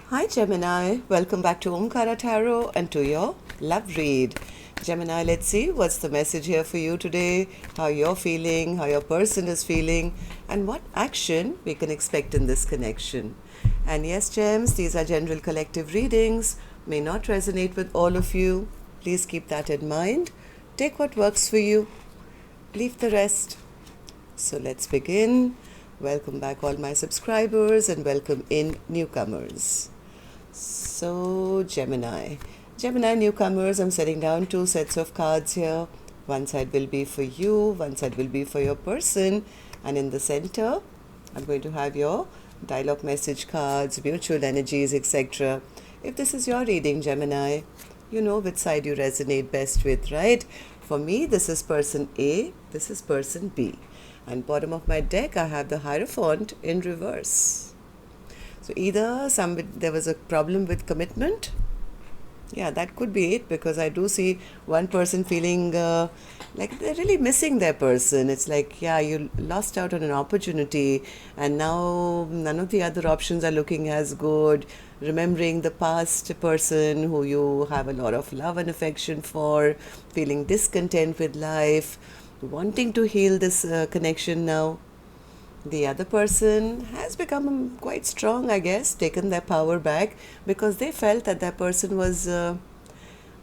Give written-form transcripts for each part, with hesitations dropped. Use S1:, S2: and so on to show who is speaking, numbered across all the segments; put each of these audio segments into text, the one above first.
S1: Hi Gemini, welcome back to Omkaratarot and to your love read. Gemini, let's see what's the message here for you today, how you're feeling, how your person is feeling, and what action we can expect in this connection. And yes, Gems, these are general collective readings, may not resonate with all of you. Please keep that in mind. Take what works for you, leave the rest. So let's begin. Welcome back all my subscribers and welcome in newcomers. So Gemini newcomers, I'm setting down 2 sets of cards here. One side will be for you, one side will be for your person, and in the center I'm going to have your dialogue message cards, mutual energies, etc. If this is your reading, Gemini, you know which side you resonate best with, right? For me, this is person A, this is person B. And bottom of my deck, I have the Hierophant in reverse. So either there was a problem with commitment. Yeah, that could be it, because I do see one person feeling like they're really missing their person. It's like, yeah, you lost out on an opportunity and now none of the other options are looking as good. Remembering the past person who you have a lot of love and affection for, feeling discontent with life, wanting to heal this connection now. The other person has become quite strong, I guess, taken their power back, because they felt that that person was,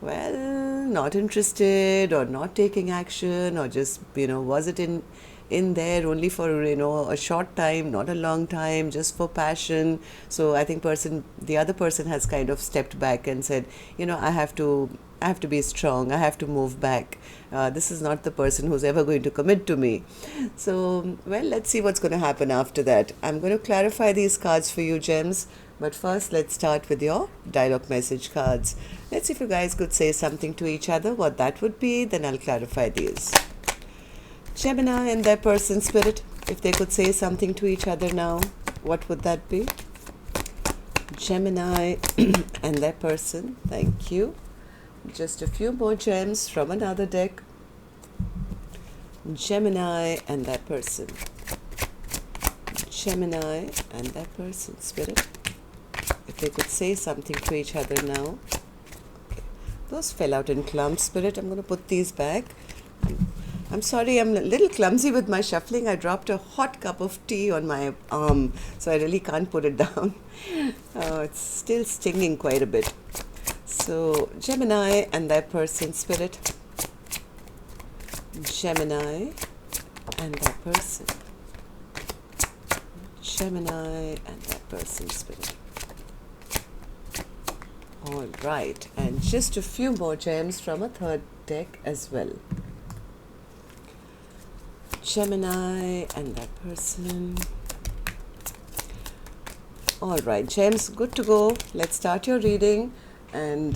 S1: not interested or not taking action, or just, was it in there only for, a short time, not a long time, just for passion. So I think the other person has kind of stepped back and said, I have to be strong, I have to move back. This is not the person who's ever going to commit to me. So, let's see what's going to happen after that. I'm going to clarify these cards for you, Gems. But first, let's start with your dialogue message cards. Let's see if you guys could say something to each other, what that would be, then I'll clarify these. Gemini and their person spirit, if they could say something to each other now, what would that be? Gemini and their person, thank you. Just a few more gems from another deck. Gemini and that person. Gemini and that person, spirit. If they could say something to each other now. Okay. Those fell out in clumps, spirit. I'm going to put these back. I'm sorry, I'm a little clumsy with my shuffling. I dropped a hot cup of tea on my arm, so I really can't put it down. It's still stinging quite a bit. So, Gemini and that person, spirit. Gemini and that person. Gemini and that person, spirit. All right, and just a few more gems from a third deck as well. Gemini and that person. All right, gems, good to go. Let's start your reading. And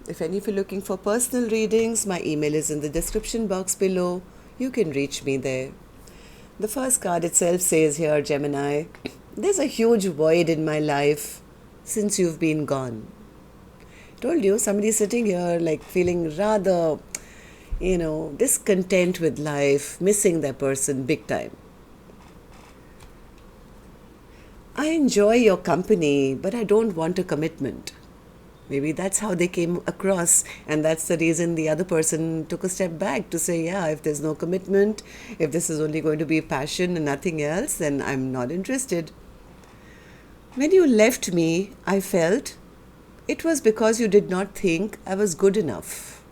S1: if any of you are looking for personal readings, my email is in the description box below. You can reach me there. The first card itself says here, Gemini, there's a huge void in my life since you've been gone. Told you, somebody's sitting here like feeling rather, discontent with life, missing their person big time. I enjoy your company, but I don't want a commitment. Maybe that's how they came across, and that's the reason the other person took a step back to say, yeah, if there's no commitment, if this is only going to be passion and nothing else, then I'm not interested. When you left me, I felt it was because you did not think I was good enough.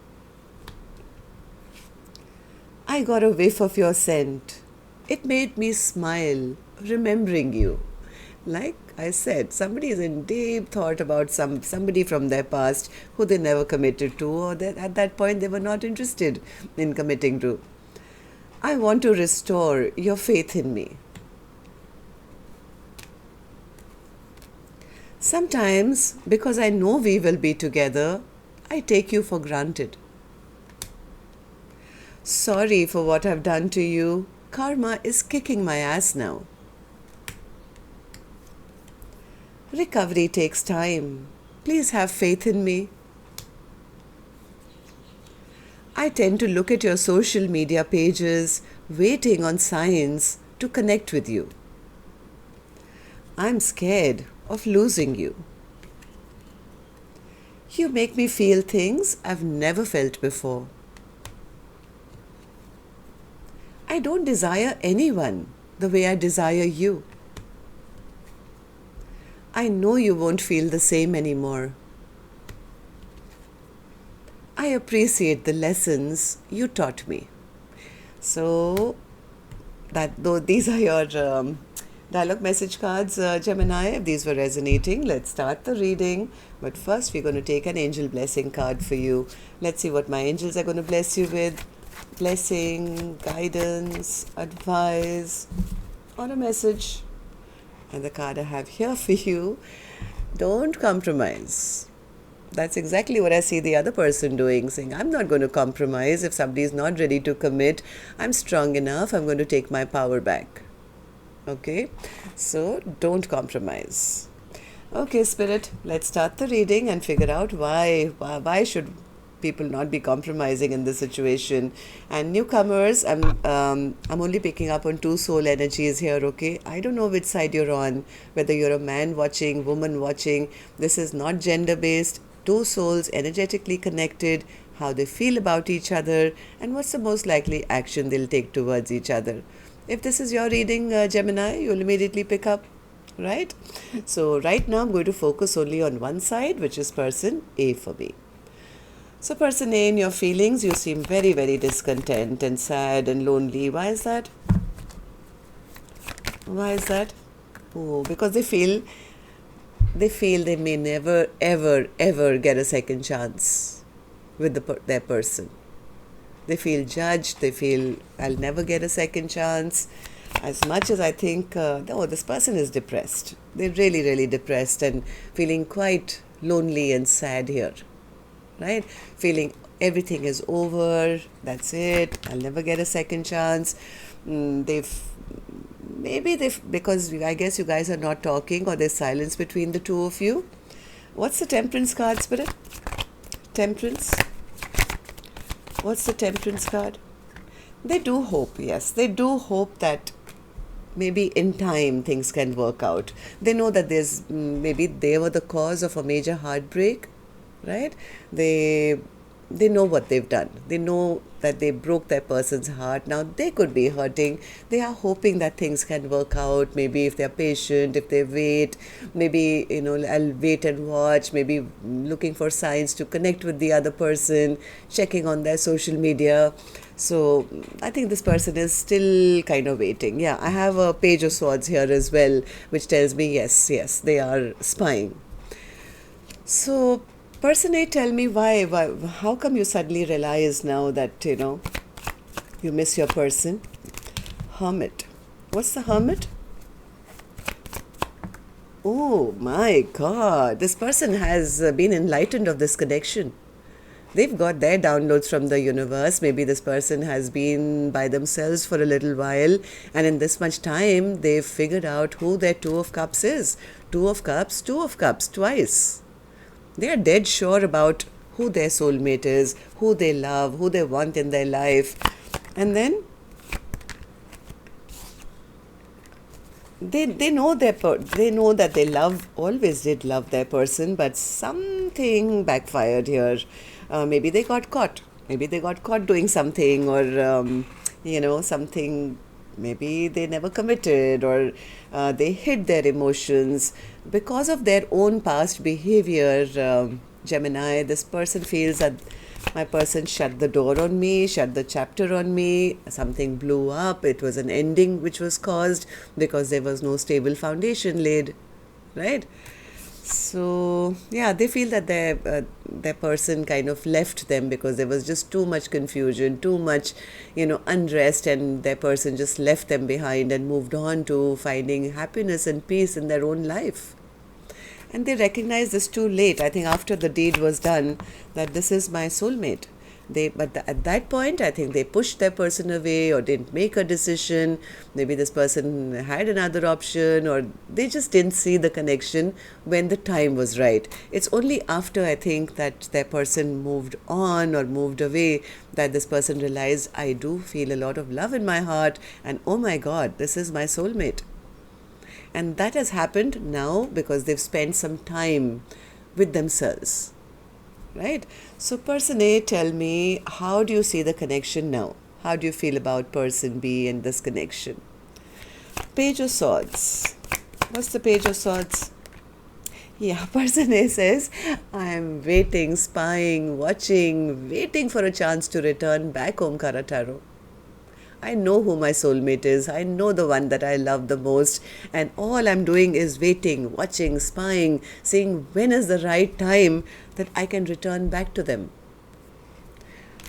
S1: I got a whiff of your scent. It made me smile, remembering you. Like I said, somebody is in deep thought about somebody from their past who they never committed to, or that at that point they were not interested in committing to. I want to restore your faith in me. Sometimes, because I know we will be together, I take you for granted. Sorry for what I've done to you. Karma is kicking my ass now. Recovery takes time. Please have faith in me. I tend to look at your social media pages, waiting on signs to connect with you. I'm scared of losing you. You make me feel things I've never felt before. I don't desire anyone the way I desire you. I know you won't feel the same anymore. I appreciate the lessons you taught me. So, these are your dialogue message cards, Gemini. If these were resonating, let's start the reading. But first, we're going to take an angel blessing card for you. Let's see what my angels are going to bless you with. Blessing, guidance, advice, or a message. And the card I have here for you, don't compromise. That's exactly what I see the other person doing, saying, I'm not going to compromise. If somebody is not ready to commit, I'm strong enough, I'm going to take my power back. Okay, so don't compromise. Okay, Spirit, let's start the reading and figure out why should people not be compromising in this situation. And newcomers, I'm only picking up on two soul energies here, okay? I don't know which side you're on, whether you're a man watching, woman watching. This is not gender based. Two souls energetically connected, how they feel about each other, and what's the most likely action they'll take towards each other. If this is your reading, Gemini, you'll immediately pick up, right? So right now I'm going to focus only on one side, which is person A for me. So person A, in your feelings, you seem very, very discontent and sad and lonely. Why is that? Why is that? Oh, because they feel they may never, ever, ever get a second chance with their person. They feel judged. They feel, I'll never get a second chance. As much as I think, this person is depressed. They're really, really depressed and feeling quite lonely and sad here. Right? Feeling everything is over, that's it, I'll never get a second chance. Because I guess you guys are not talking, or there's silence between the two of you. What's the Temperance card, Spirit? Temperance. What's the Temperance card? They do hope, yes. They do hope that maybe in time things can work out. They know that maybe they were the cause of a major heartbreak. Right? They know what they've done. They know that they broke their person's heart. Now they could be hurting. They are hoping that things can work out. Maybe if they're patient, if they wait, maybe, I'll wait and watch, maybe looking for signs to connect with the other person, checking on their social media. So I think this person is still kind of waiting. Yeah, I have a Page of Swords here as well, which tells me yes, they are spying. So person A, tell me why, how come you suddenly realize now that, you miss your person? Hermit. What's the Hermit? Oh my God, this person has been enlightened of this connection. They've got their downloads from the universe. Maybe this person has been by themselves for a little while, and in this much time, they've figured out who their Two of Cups is. Two of Cups, twice. They are dead sure about who their soulmate is, who they love, who they want in their life. And then they know they know that they always did love their person, but something backfired here. Maybe they got caught. Maybe they got caught doing something, or something. Maybe they never committed, or they hid their emotions because of their own past behavior. Gemini, this person feels that my person shut the door on me, shut the chapter on me, something blew up, it was an ending which was caused because there was no stable foundation laid, right? So yeah, they feel that their person kind of left them because there was just too much confusion, too much, unrest, and their person just left them behind and moved on to finding happiness and peace in their own life. And they recognize this too late. I think after the deed was done, that this is my soulmate. At that point, I think they pushed their person away or didn't make a decision. Maybe this person had another option, or they just didn't see the connection when the time was right. It's only after, I think, that their person moved on or moved away that this person realized, I do feel a lot of love in my heart, and oh my God, this is my soulmate. And that has happened now because they've spent some time with themselves. right? So person A, tell me, how do you see the connection now? How do you feel about person B and this connection? Page of Swords. What's the Page of Swords? Yeah, person A says, I am waiting, spying, watching, waiting for a chance to return back Omkaratarot. I know who my soulmate is. I know the one that I love the most. And all I'm doing is waiting, watching, spying, seeing when is the right time that I can return back to them.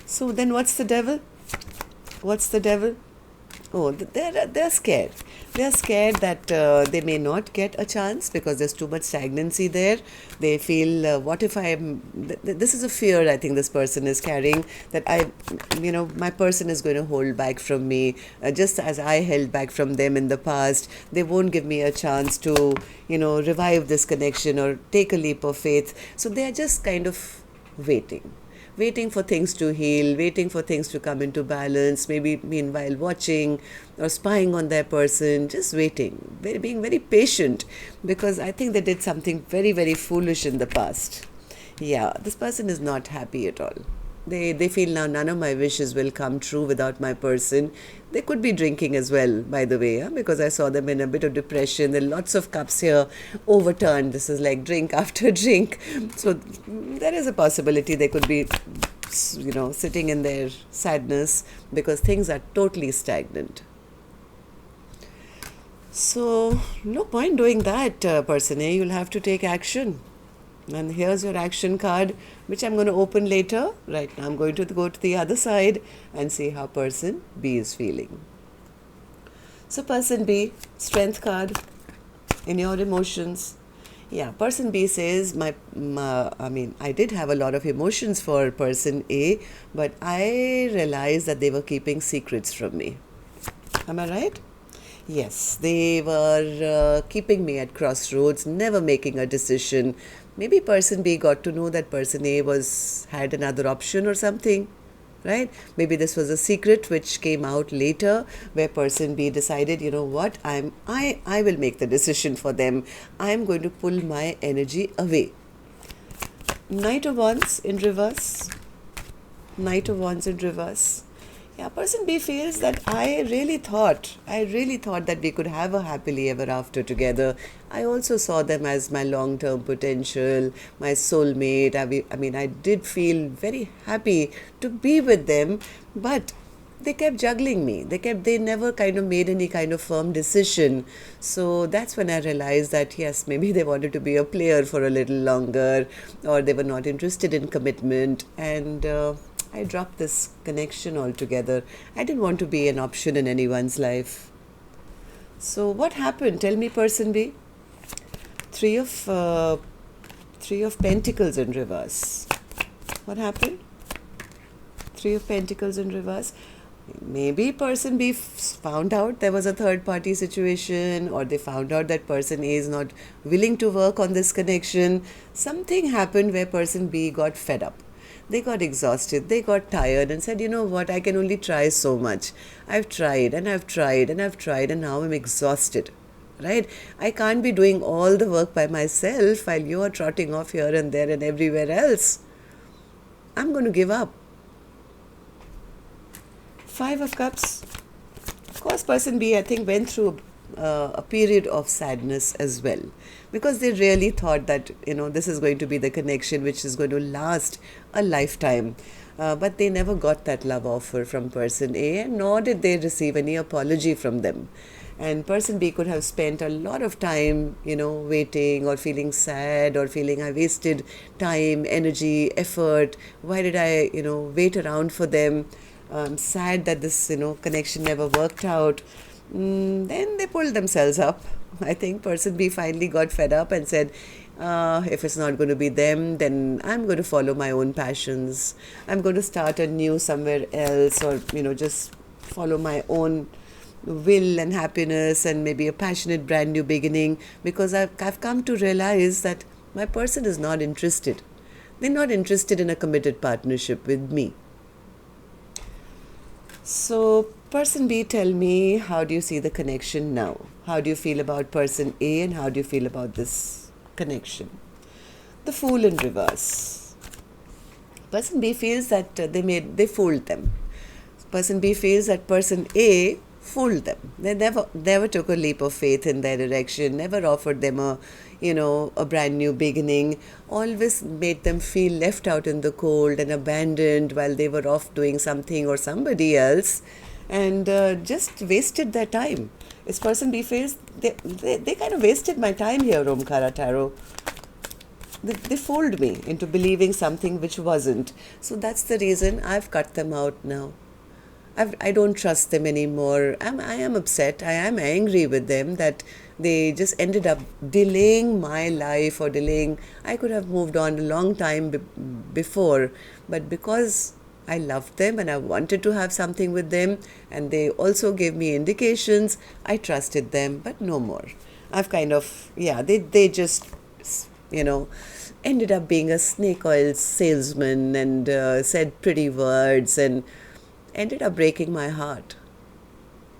S1: So then what's the devil? What's the devil? Oh, they're scared. They're scared that they may not get a chance because there's too much stagnancy there. They feel, what if this is a fear I think this person is carrying, that my person is going to hold back from me, just as I held back from them in the past. They won't give me a chance to, revive this connection or take a leap of faith. So they are just kind of waiting for things to heal, waiting for things to come into balance, maybe meanwhile watching or spying on their person, just waiting, being very patient, because I think they did something very, very foolish in the past. Yeah, this person is not happy at all. They feel now none of my wishes will come true without my person. They could be drinking as well, by the way, because I saw them in a bit of depression. There are lots of cups here overturned. This is like drink after drink. So there is a possibility they could be, sitting in their sadness because things are totally stagnant. So no point doing that, person A. You'll have to take action. And here's your action card, which I'm going to open later. Right now I'm going to go to the other side and see how person B is feeling. So person B, strength card in your emotions. Yeah, person B says, I did have a lot of emotions for person A, but I realized that they were keeping secrets from me. Am I right? Yes, they were keeping me at crossroads, never making a decision. Maybe person B got to know that person A had another option or something, right? Maybe this was a secret which came out later, where person B decided, you know what, I will make the decision for them. I'm going to pull my energy away. Knight of Wands in reverse. Knight of Wands in reverse. Yeah, person B feels that I really thought that we could have a happily ever after together. I also saw them as my long-term potential, my soulmate. I did feel very happy to be with them, but they kept juggling me. They never kind of made any kind of firm decision. So that's when I realized that yes, maybe they wanted to be a player for a little longer, or they were not interested in commitment, and I dropped this connection altogether. I didn't want to be an option in anyone's life. So what happened? Tell me, person B. Three of Pentacles in reverse. What happened? Three of Pentacles in reverse. Maybe person B found out there was a third party situation, or they found out that person A is not willing to work on this connection. Something happened where person B got fed up. They got exhausted, they got tired and said, you know what, I can only try so much. I've tried and I've tried and I've tried and now I'm exhausted, right? I can't be doing all the work by myself while you're trotting off here and there and everywhere else. I'm going to give up. Five of Cups. Of course, person B, I think, went through a period of sadness as well, because they really thought that, this is going to be the connection which is going to last a lifetime. But they never got that love offer from person A, and nor did they receive any apology from them. And person B could have spent a lot of time, waiting or feeling sad or feeling I wasted time, energy, effort. Why did I, wait around for them? I'm sad that this, connection never worked out. Then they pulled themselves up. I think person B finally got fed up and said, if it's not going to be them, then I'm going to follow my own passions. I'm going to start anew somewhere else, or, just follow my own will and happiness and maybe a passionate brand new beginning, because I've come to realize that my person is not interested. They're not interested in a committed partnership with me. So person B, tell me, how do you see the connection now? How do you feel about person A, and how do you feel about this connection? The Fool in reverse. Person B feels that they fooled them. Person B feels that person A fooled them. They never took a leap of faith in their direction, never offered them a brand new beginning, always made them feel left out in the cold and abandoned while they were off doing something or somebody else, and just wasted their time. This person B feels they kind of wasted my time here, Omkaratarot. They fooled me into believing something which wasn't. So that's the reason I've cut them out now. I don't trust them anymore. I am upset. I am angry with them that they just ended up delaying my life or delaying. I could have moved on a long time before, but because I loved them and I wanted to have something with them, and they also gave me indications, I trusted them, but no more. I've kind of, they just, ended up being a snake oil salesman and said pretty words and ended up breaking my heart,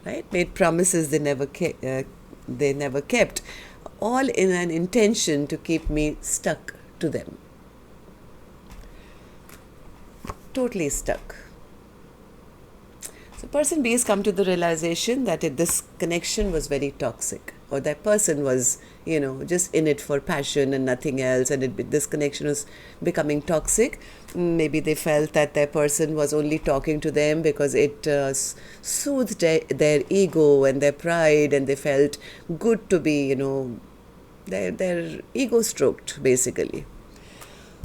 S1: right? Made promises they never kept, all in an intention to keep me stuck to them. Totally stuck. So person B has come to the realization that this connection was very toxic, or that person was, just in it for passion and nothing else, and this connection was becoming toxic. Maybe they felt that their person was only talking to them because it soothed their ego and their pride, and they felt good to be, their ego stroked, basically.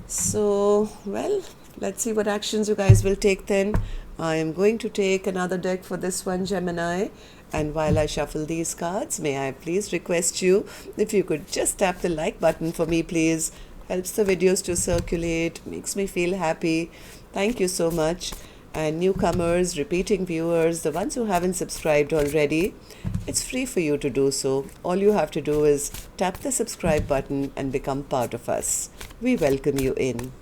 S1: So, well, let's see what actions you guys will take then. I am going to take another deck for this one, Gemini. And while I shuffle these cards, may I please request you, if you could just tap the like button for me, please. Helps the videos to circulate, makes me feel happy. Thank you so much. And newcomers, repeating viewers, the ones who haven't subscribed already, it's free for you to do so. All you have to do is tap the subscribe button and become part of us. We welcome you in.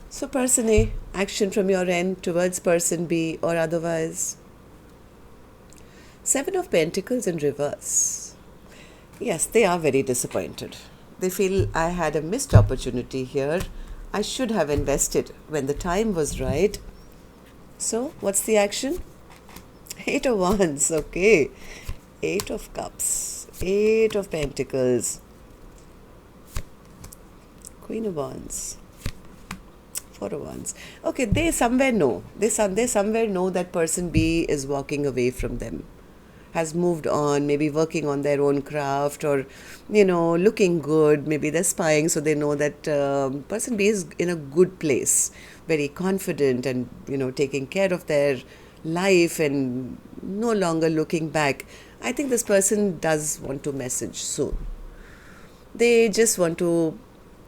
S1: So person A, action from your end towards person B or otherwise. 7 of Pentacles in reverse. Yes, they are very disappointed. They feel I had a missed opportunity here. I should have invested when the time was right. So, what's the action? 8 of Wands, okay. 8 of Cups, 8 of Pentacles, Queen of Wands, 4 of Wands. Okay, they somewhere know. They somewhere know that person B is walking away from them, has moved on, maybe working on their own craft, or, looking good. Maybe they're spying, so they know that person B is in a good place, very confident and, taking care of their life and no longer looking back. I think this person does want to message soon. They just want to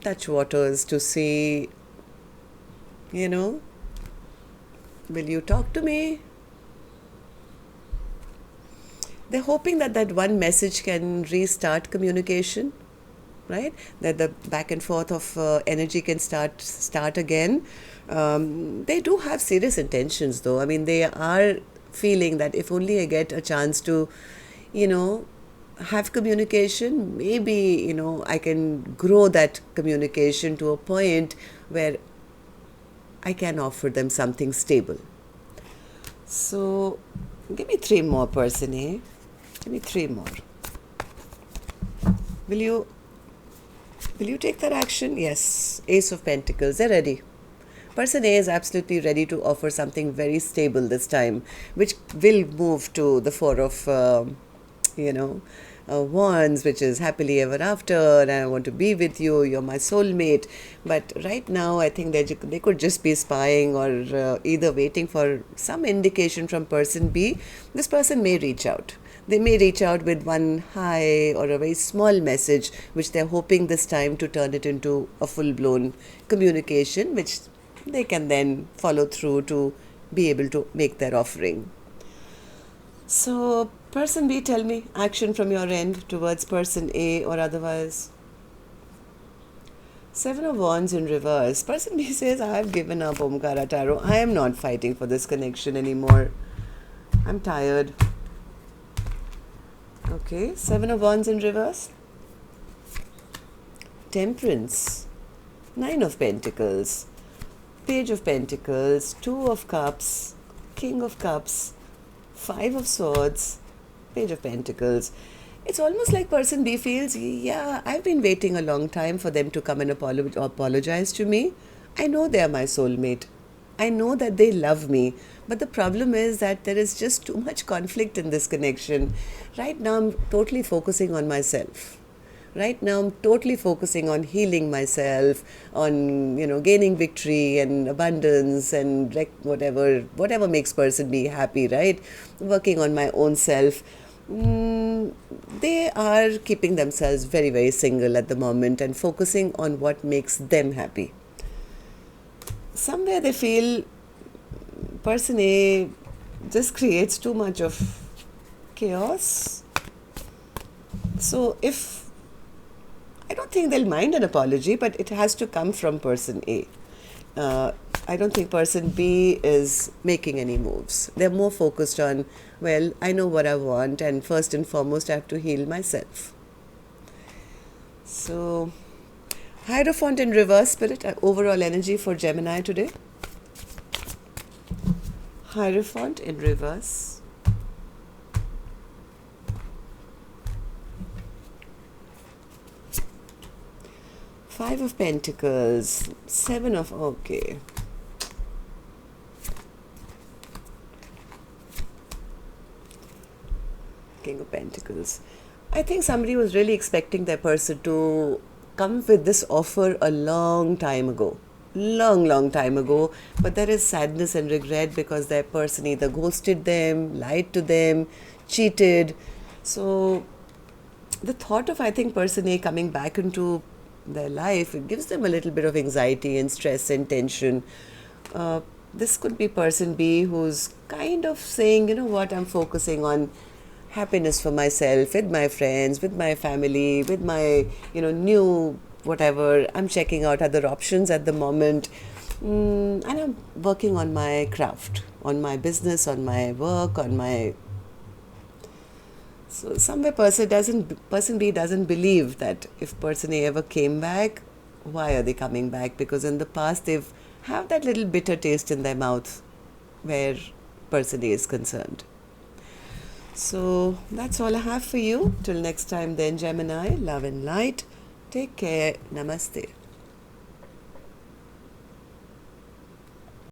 S1: touch waters to see, will you talk to me? They're hoping that one message can restart communication, right? That the back and forth of energy can start again. They do have serious intentions, though. I mean, they are feeling that if only I get a chance to, have communication, maybe, I can grow that communication to a point where I can offer them something stable. So, give me 3 more, person A. Give me 3 more. Will you take that action? Yes. Ace of Pentacles. They're ready. Person A is absolutely ready to offer something very stable this time, which will move to the 4 of, Wands, which is happily ever after, and I want to be with you, you're my soulmate. But right now, I think they could just be spying or either waiting for some indication from person B. This person may reach out. They may reach out with one hi or a very small message, which they're hoping this time to turn it into a full-blown communication, which they can then follow through to be able to make their offering. So, person B, tell me, action from your end towards person A or otherwise. 7 of Wands in reverse. Person B says, I have given up, Omkaratarot. I am not fighting for this connection anymore. I'm tired. Okay, 7 of Wands in reverse. Temperance. 9 of Pentacles. Page of Pentacles, Two of Cups, King of Cups, Five of Swords, Page of Pentacles. It's almost like person B feels, yeah, I've been waiting a long time for them to come and apologize to me. I know they are my soulmate. I know that they love me. But the problem is that there is just too much conflict in this connection. Right now, I'm totally focusing on myself. Right now, I'm totally focusing on healing myself, on, gaining victory and abundance and like whatever makes person be happy, right? Working on my own self. They are keeping themselves very, very single at the moment and focusing on what makes them happy. Somewhere they feel person A just creates too much of chaos. So I don't think they'll mind an apology, but it has to come from person A. I don't think person B is making any moves. They're more focused on, well, I know what I want, and first and foremost, I have to heal myself. So, Hierophant in reverse, spirit, overall energy for Gemini today. Hierophant in reverse. Five of Pentacles, Seven of, okay. King of Pentacles. I think somebody was really expecting their person to come with this offer a long time ago. Long time ago. But there is sadness and regret because their person either ghosted them, lied to them, cheated. So the thought of, I think, person A coming back into their life, it gives them a little bit of anxiety and stress and tension. This could be person B who's kind of saying, you know what, I'm focusing on happiness for myself, with my friends, with my family, with my, new whatever. I'm checking out other options at the moment. And I'm working on my craft, on my business, on my work, on my... So somewhere person B doesn't believe that if person A ever came back, why are they coming back? Because in the past they've have that little bitter taste in their mouth where person A is concerned. So that's all I have for you. Till next time then, Gemini, love and light. Take care. Namaste.